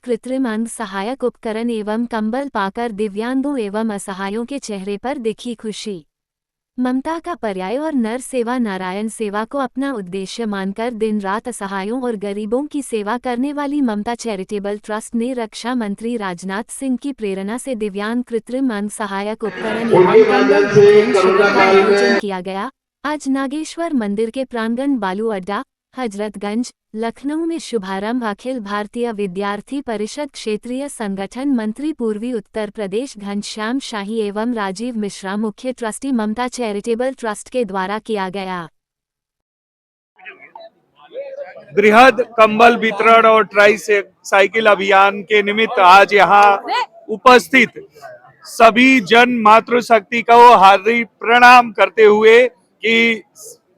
कृत्रिम अंग सहायक उपकरण एवं कंबल पाकर दिव्यांगों एवं असहायों के चेहरे पर दिखी खुशी। ममता का पर्याय और नर सेवा नारायण सेवा को अपना उद्देश्य मानकर दिन रात असहायों और गरीबों की सेवा करने वाली ममता चैरिटेबल ट्रस्ट ने रक्षा मंत्री राजनाथ सिंह की प्रेरणा से दिव्यांग कृत्रिम अंग सहायक उपकरण एवं कंबल वितरण शिविर का आयोजन किया गया। आज नागेश्वर मंदिर के प्रांगण बालू अड्डा हजरतगंज लखनऊ में शुभारंभ। अखिल भारतीय विद्यार्थी परिषद क्षेत्रीय संगठन मंत्री पूर्वी उत्तर प्रदेश घनश्याम शाही एवं राजीव मिश्रा मुख्य ट्रस्टी ममता चैरिटेबल ट्रस्ट के द्वारा किया गया। बृहद कंबल वितरण और ट्राई साइकिल अभियान के निमित्त आज यहाँ उपस्थित सभी जन मातृशक्ति को हार्दिक प्रणाम करते हुए कि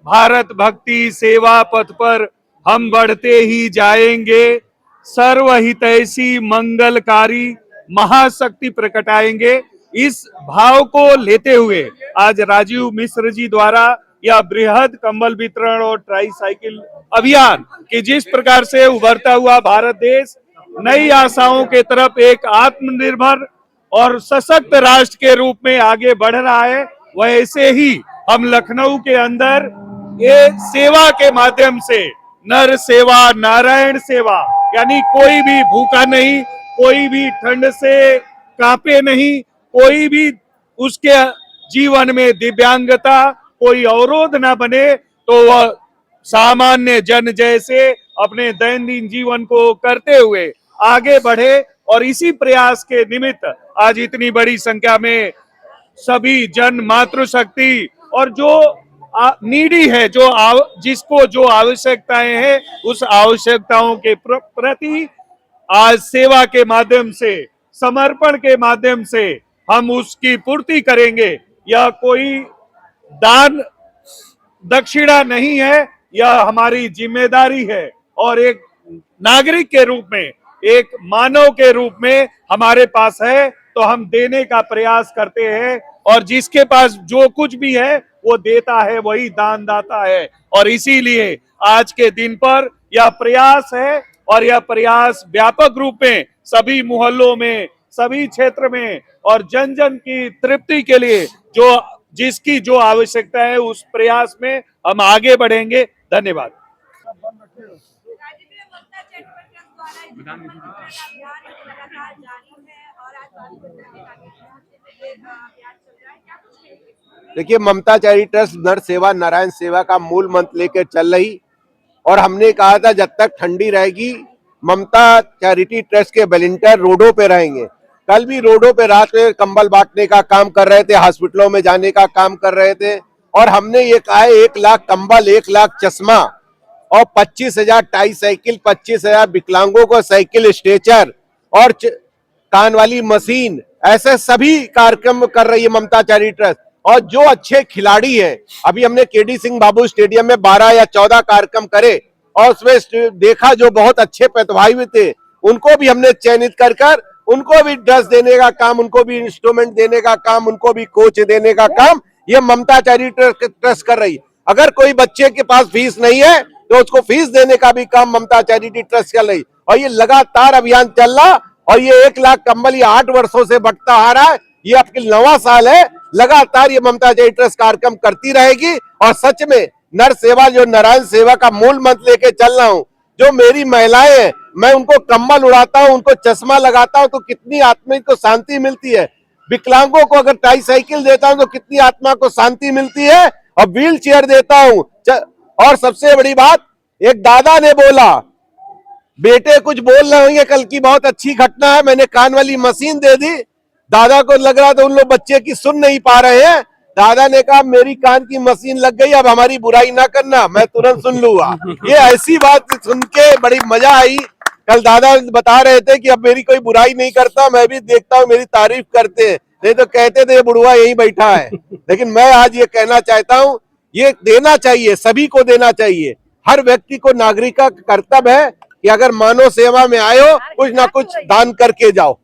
भारत भक्ति सेवा पथ पर हम बढ़ते ही जाएंगे, सर्वहितैषी मंगलकारी महाशक्ति प्रकटाएंगे। इस भाव को लेते हुए आज राजीव मिश्र जी द्वारा यह बृहद कंबल वितरण और ट्राई साइकिल अभियान कि जिस प्रकार से उभरता हुआ भारत देश नई आशाओं के तरफ एक आत्मनिर्भर और सशक्त राष्ट्र के रूप में आगे बढ़ रहा है, वैसे ही हम लखनऊ के अंदर ये सेवा के माध्यम से नर सेवा नारायण सेवा यानी कोई भी भूखा नहीं, कोई भी ठंड से कांपे नहीं, कोई भी उसके जीवन में दिव्यांगता कोई अवरोध न बने तो वह सामान्य जन जैसे अपने दैनंदिन जीवन को करते हुए आगे बढ़े। और इसी प्रयास के निमित्त आज इतनी बड़ी संख्या में सभी जन मातृशक्ति और जो नीडी है, जो जिसको जो आवश्यकताएं हैं उस आवश्यकताओं के प्रति आज सेवा के माध्यम से समर्पण के माध्यम से हम उसकी पूर्ति करेंगे। यह कोई दान दक्षिणा नहीं है, यह हमारी जिम्मेदारी है और एक नागरिक के रूप में एक मानव के रूप में हमारे पास है तो हम देने का प्रयास करते हैं और जिसके पास जो कुछ भी है वो देता है, वही दानदाता है। और इसीलिए आज के दिन पर यह प्रयास है और यह प्रयास व्यापक रूप में सभी मोहल्लों में सभी क्षेत्र में और जन जन की तृप्ति के लिए जो जिसकी जो आवश्यकता है उस प्रयास में हम आगे बढ़ेंगे। धन्यवाद। देखिए, ममता चैरिटी ट्रस्ट नर सेवा नारायण सेवा का मूल मंत्र लेकर चल रही और हमने कहा था जब तक ठंडी रहेगी ममता चैरिटी ट्रस्ट के वॉलंटियर रोडों पे रहेंगे। कल भी रोडों पे रात में कंबल बांटने का काम कर रहे थे, हॉस्पिटलों में जाने का काम कर रहे थे और हमने ये कहा है 1 लाख कंबल 1 लाख चश्मा और 25,000 टाई साइकिल, 25,000 विकलांगों को साइकिल स्ट्रेचर और कान वाली मशीन, ऐसे सभी कार्यक्रम कर रही है ममता चैरिटी ट्रस्ट। और जो अच्छे खिलाड़ी हैं, अभी हमने केडी सिंह बाबू स्टेडियम में 12 या 14 कार्यक्रम करे और उसमें देखा जो बहुत अच्छे प्रतिभागी थे उनको भी हमने चयनित कर उनको भी ड्रेस देने का काम, उनको भी इंस्ट्रूमेंट देने का काम, उनको भी कोच देने का काम ये ममता चैरिटी ट्रस्ट कर रही है। अगर कोई बच्चे के पास फीस नहीं है तो उसको फीस देने का भी काम ममता चैरिटी ट्रस्ट कर रही और ये लगातार अभियान चल रहा और ये 1 लाख कंबल ये 8 वर्षों से बढ़ता आ रहा है। ये आपके 9वां साल है, लगातार ये ममता चैरिटी ट्रस्ट कार्यक्रम करती रहेगी और सच में नर सेवा जो नारायण सेवा का मूल मंत्र लेके चल रहा हूँ। जो मेरी महिलाएं हैं मैं उनको कंबल उड़ाता हूँ, उनको चश्मा लगाता हूँ तो कितनी आत्मा को शांति मिलती है। विकलांगों को अगर ट्राई साइकिल देता हूँ तो कितनी आत्मा को शांति मिलती है और व्हील चेयर देता हूँ। और सबसे बड़ी बात, एक दादा ने बोला बेटे कुछ बोल रहे होंगे, कल की बहुत अच्छी घटना है, मैंने कान वाली मशीन दे दी। दादा को लग रहा था उन लोग बच्चे की सुन नहीं पा रहे हैं। दादा ने कहा मेरी कान की मशीन लग गई, अब हमारी बुराई ना करना, मैं तुरंत सुन लूंगा। ये ऐसी बात सुन के बड़ी मजा आई। कल दादा बता रहे थे कि अब मेरी कोई बुराई नहीं करता, मैं भी देखता हूँ मेरी तारीफ करते हैं, नहीं तो कहते थे बुढ़वा यही बैठा है। लेकिन मैं आज ये कहना चाहता हूँ ये देना चाहिए, सभी को देना चाहिए। हर व्यक्ति को नागरिक का कर्तव्य है कि अगर मानव सेवा में आए हो कुछ ना कुछ दान करके जाओ।